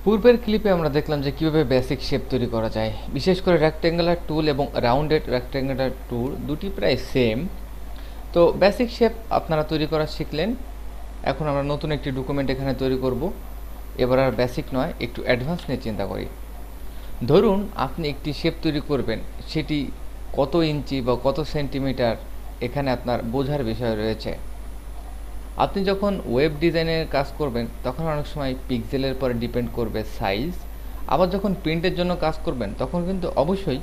পূর্বের ক্লিপে আমরা দেখলাম যে কিভাবে বেসিক শেপ তৈরি করা যায়, বিশেষ করে রেক্টেঙ্গুলার টুল এবং রাউন্ডেড রেক্টেঙ্গুলার টুল দুটি প্রায় সেম। তো বেসিক শেপ আপনারা তৈরি করা শিখলেন। এখন আমরা নতুন একটি ডকুমেন্ট এখানে তৈরি করব। এবার আর বেসিক নয়, একটু অ্যাডভান্স নিয়ে চিন্তা করি। ধরুন আপনি একটি শেপ তৈরি করবেন, সেটি কত ইঞ্চি বা কত সেন্টিমিটার এখানে আপনার বোঝার বিষয় রয়েছে। আপনি যখন ওয়েব ডিজাইনের কাজ করবেন তখন অনেক সময় পিক্সেলের পরে ডিপেন্ড করবে সাইজ। আবার যখন প্রিন্টের জন্য কাজ করবেন তখন কিন্তু অবশ্যই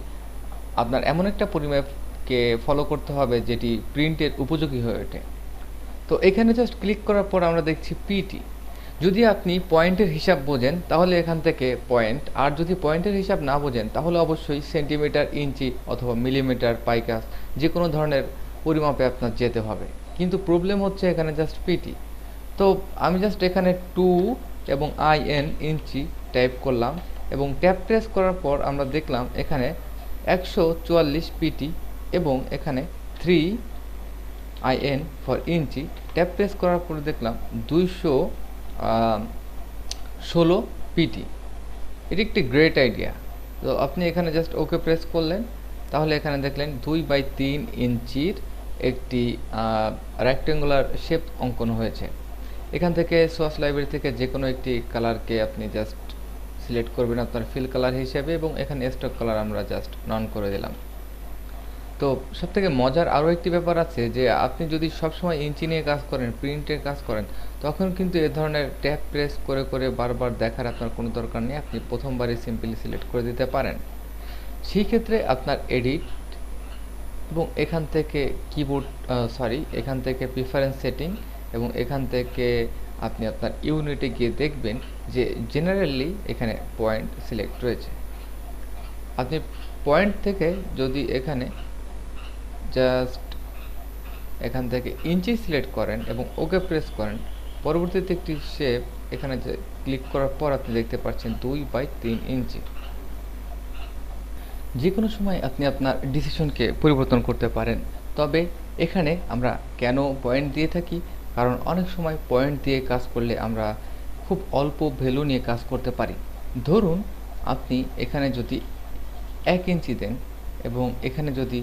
আপনার এমন একটা পরিমাপকে ফলো করতে হবে যেটি প্রিন্টের উপযোগী হয়ে ওঠে। তো এখানে জাস্ট ক্লিক করার পর আমরা দেখছি পিটি। যদি আপনি পয়েন্টের হিসাব বোঝেন তাহলে এখান থেকে পয়েন্ট, আর যদি পয়েন্টের হিসাব না বোঝেন তাহলে অবশ্যই সেন্টিমিটার, ইঞ্চি অথবা মিলিমিটার, পাইকাস যে কোনো ধরনের পরিমাপে আপনার যেতে হবে। কিন্তু প্রবলেম হচ্ছে এখানে জাস্ট পিটি। তো আমি জাস্ট এখানে 2 এবং IN ইঞ্চি টাইপ করলাম এবং ট্যাপ প্রেস করার পর আমরা দেখলাম এখানে 144 পিটি এবং এখানে 3 IN for inch. Tap press করার পরে দেখলাম 216 পিটি। এটি একটি গ্রেট আইডিয়া। তো আপনি এখানে জাস্ট ওকে প্রেস করলেন, তাহলে এখানে দেখলেন 2/3 ইঞ্চির একটি রেক্টেঙ্গুলার শেপ অঙ্কন হয়েছে। এখান থেকে সোর্স লাইব্রেরি থেকে যে কোনো একটি কালারকে আপনি জাস্ট সিলেক্ট করবেন আপনার ফিল কালার হিসেবে এবং এখানে স্টক কালার আমরা জাস্ট নন করে দিলাম। তো সবথেকে মজার আরও একটি ব্যাপার আছে যে আপনি যদি সবসময় ইঞ্চি নিয়ে কাজ করেন, প্রিন্টের কাজ করেন, তখন কিন্তু এ ধরনের ট্যাব প্রেস করে করে বারবার দেখার আপনার কোনো দরকার নেই। আপনি প্রথমবারই সিম্পলি সিলেক্ট করে দিতে পারেন। সেই ক্ষেত্রে আপনার এডিট এবং এখান থেকে কিবোর্ড এখান থেকে প্রিফারেন্স সেটিং এবং এখান থেকে আপনি আপনার ইউনিটে গিয়ে দেখবেন যে জেনারেলি এখানে পয়েন্ট সিলেক্ট রয়েছে। আপনি পয়েন্ট থেকে যদি এখানে জাস্ট এখান থেকে ইঞ্চি সিলেক্ট করেন এবং ওকে প্রেস করেন, পরবর্তীতে একটি শেপ এখানে ক্লিক করার পর আপনি দেখতে পাচ্ছেন 2/3 ইঞ্চি। যে কোনো সময় আপনি আপনার ডিসিশনকে পরিবর্তন করতে পারেন। তবে এখানে আমরা কেন পয়েন্ট দিয়ে থাকি, কারণ অনেক সময় পয়েন্ট দিয়ে কাজ করলে আমরা খুব অল্প ভ্যালু নিয়ে কাজ করতে পারি। ধরুন আপনি এখানে যদি 1 ইঞ্চি দেন এবং এখানে যদি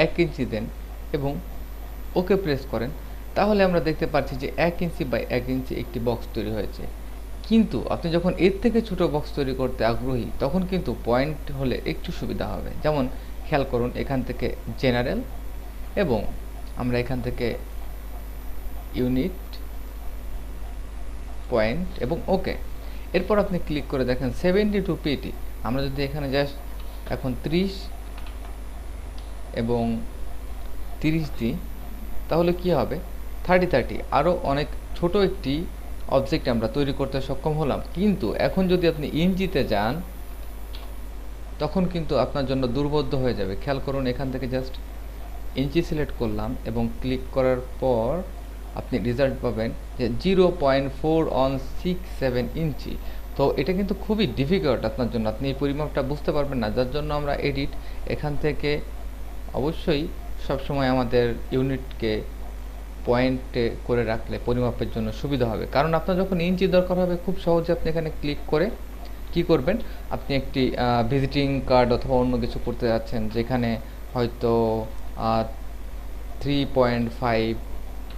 1 ইঞ্চি দেন এবং ওকে প্রেস করেন, তাহলে আমরা দেখতে পাচ্ছি যে 1 ইঞ্চি বাই 1 ইঞ্চি একটি বক্স তৈরি হয়েছে। কিন্তু আপনি যখন এর থেকে ছোট বক্স তৈরি করতে আগ্রহী তখন কিন্তু পয়েন্ট হলে একটু সুবিধা হবে। যেমন খেয়াল করুন, এখান থেকে জেনারেল এবং আমরা এখান থেকে ইউনিট, পয়েন্ট এবং ওকে। এরপর আপনি ক্লিক করে দেখেন 72 পিটি। আমরা যদি এখানে জাস্ট এখন 30 এবং 30 দিই তাহলে কি হবে, 30 আরও অনেক ছোট একটি অবজেক্ট আমরা তৈরি করতে সক্ষম হলাম। কিন্তু এখন যদি আপনি ইঞ্চিতে যান তখন কিন্তু আপনার জন্য দুর্বোধ্য হয়ে যাবে। খেয়াল করুন, এখান থেকে জাস্ট ইঞ্চি সিলেক্ট করলাম এবং ক্লিক করার পর আপনি রেজাল্ট পাবেন যে 0.4167 ইঞ্চি। তো এটা কিন্তু খুবই ডিফিকাল্ট আপনার জন্য, আপনি এই পরিমাপটা বুঝতে পারবেন না, যার জন্য আমরা এডিট এখান থেকে অবশ্যই সবসময় আমাদের ইউনিটকে পয়েন্টে করে রাখলে পরিমাপের জন্য সুবিধা হবে। কারণ আপনার যখন ইঞ্চি দরকার হবে খুব সহজে আপনি এখানে ক্লিক করে কি করবেন, আপনি একটি ভিজিটিং কার্ড অথবা অন্য কিছু করতে যাচ্ছেন যেখানে হয়তো 3.5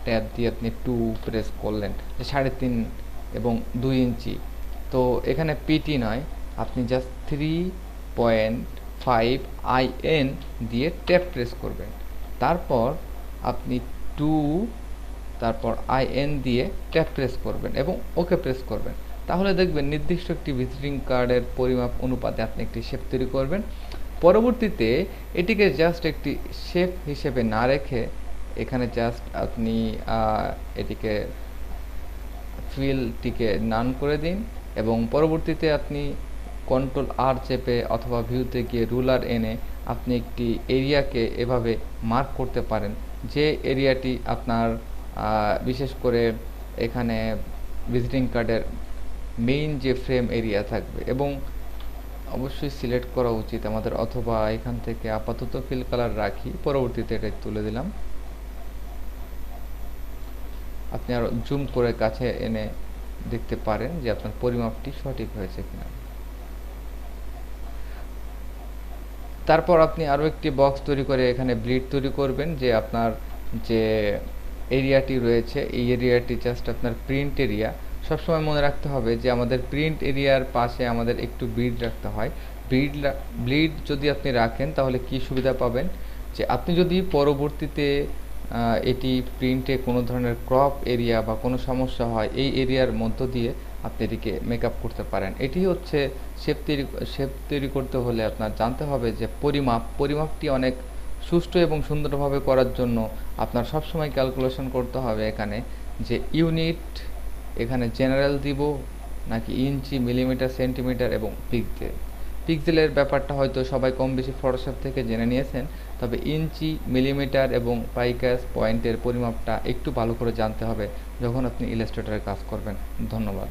ট্যাব দিয়ে আপনি 2 প্রেস করলেন, যে 3.5 এবং 2 ইঞ্চি। তো এখানে পিটি নয়, আপনি জাস্ট 3.5 IN দিয়ে ট্যাব প্রেস করবেন, তারপর আপনি 2, তারপর IN দিয়ে ট্যাব প্রেস করবেন এবং ওকে প্রেস করবেন। তাহলে দেখবেন নির্দিষ্ট একটি ভিজিটিং কার্ডের পরিমাপ অনুপাতে আপনি একটি শেপ তৈরি করবেন। পরবর্তীতে এটিকে জাস্ট একটি শেপ হিসেবে না রেখে এখানে জাস্ট আপনি এটিকে ফিলটিকে নান করে দিন এবং পরবর্তীতে আপনি Ctrl+R চেপে অথবা ভিউতে গিয়ে রুলার এনে আপনি একটি এরিয়াকে এভাবে মার্ক করতে পারেন, যে এরিয়াটি আপনার বিশেষ করে এখানে ভিজিটিং কার্ডের মেইন যে ফ্রেম এরিয়া থাকবে এবং অবশ্যই সিলেক্ট করা উচিত আমাদের, অথবা এখান থেকে আপাতত ফিল কালার রাখি, পরবর্তীতে এটা তুলে দিলাম। আপনি আরও জুম করে কাছে এনে দেখতে পারেন যে আপনার পরিমাপটি সঠিক হয়েছে কিনা। তারপর আপনি আরও একটি বক্স তৈরি করে এখানে ব্লিড তৈরি করবেন, যে আপনার যে এরিয়াটি রয়েছে এই এরিয়াটি জাস্ট আপনার প্রিন্ট এরিয়া। সবসময় মনে রাখতে হবে যে আমাদের প্রিন্ট এরিয়ার পাশে আমাদের একটু ব্লিড রাখতে হয়। ব্লিড যদি আপনি রাখেন তাহলে কি সুবিধা পাবেন, যে আপনি যদি পরবর্তীতে এটি প্রিন্টে কোনো ধরনের ক্রপ এরিয়া বা কোনো সমস্যা হয়, এই এরিয়ার মধ্য দিয়ে আপনি এটিকে মেকআপ করতে পারেন। এটি হচ্ছে শেপ তৈরি করতে হলে আপনার জানতে হবে যে পরিমাপটি অনেক সুষ্ঠু এবং সুন্দরভাবে করার জন্য আপনার সবসময় ক্যালকুলেশন করতে হবে এখানে, যে ইউনিট এখানে জেনারেল দিব নাকি ইঞ্চি, মিলিমিটার, সেন্টিমিটার এবং পিক্সেলের ব্যাপারটা হয়তো সবাই কম বেশি ফটোশপ থেকে জেনে নিয়েছেন, তবে ইঞ্চি, মিলিমিটার এবং পাইকাস পয়েন্টের পরিমাপটা একটু ভালো করে জানতে হবে যখন আপনি ইলাস্ট্রেটরে কাজ করবেন। ধন্যবাদ।